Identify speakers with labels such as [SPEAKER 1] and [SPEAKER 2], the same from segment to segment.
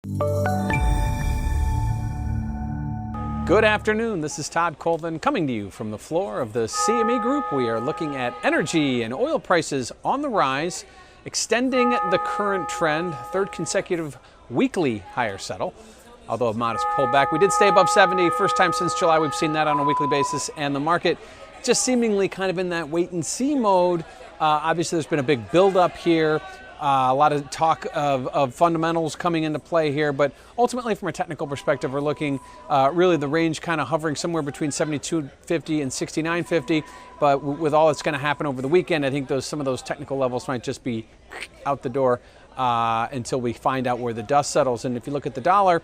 [SPEAKER 1] Good afternoon, this is Todd Colvin coming to you from the floor of the CME Group. We are looking at energy and oil prices on the rise, extending the current trend, third consecutive weekly higher settle. Although a modest pullback, we did stay above 70, first time since July we've seen that on a weekly basis, and the market just seemingly kind of in that wait and see mode. Obviously there's been a big buildup here. A lot of talk of fundamentals coming into play here, but ultimately from a technical perspective, we're looking really the range kind of hovering somewhere between 72.50 and 69.50. But with all that's going to happen over the weekend, I think some of those technical levels might just be out the door until we find out where the dust settles. And if you look at the dollar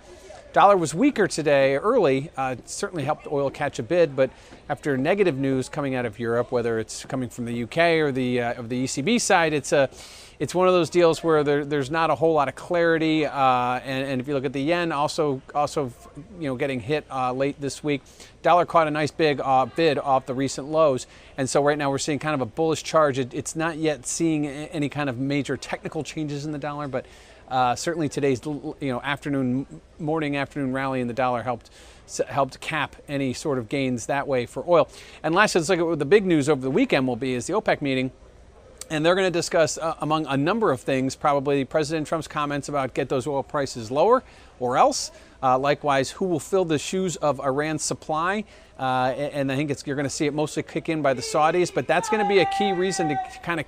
[SPEAKER 1] was weaker today early. It certainly helped oil catch a bid, but after negative news coming out of Europe, whether it's coming from the UK or the ECB side, it's one of those deals where there's not a whole lot of clarity. And if you look at the yen, also getting hit late this week. Dollar caught a nice big bid off the recent lows, and so right now we're seeing kind of a bullish charge. It's not yet seeing any kind of major technical changes in the dollar, but certainly today's morning afternoon rally in the dollar helped cap any sort of gains that way for oil. And last, let's look at what the big news over the weekend will be is the OPEC meeting. And they're going to discuss, among a number of things, probably President Trump's comments about get those oil prices lower or else. Likewise, who will fill the shoes of Iran's supply? And I think you're going to see it mostly kick in by the Saudis. But that's going to be a key reason to kind of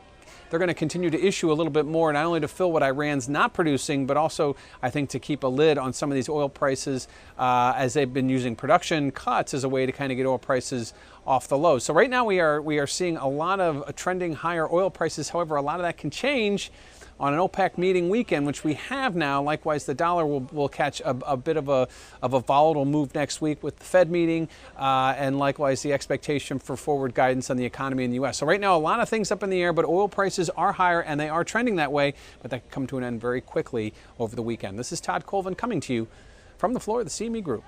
[SPEAKER 1] they're going to continue to issue a little bit more, not only to fill what Iran's not producing, but also, I think, to keep a lid on some of these oil prices as they've been using production cuts as a way to kind of get oil prices off the low. So right now we are seeing a lot of trending higher oil prices. However, a lot of that can change on an OPEC meeting weekend, which we have now. Likewise, the dollar will catch a bit of a volatile move next week with the Fed meeting, and likewise the expectation for forward guidance on the economy in the U.S. So right now, a lot of things up in the air, but oil prices are higher and they are trending that way, but that can come to an end very quickly over the weekend. This is Todd Colvin coming to you from the floor of the CME Group.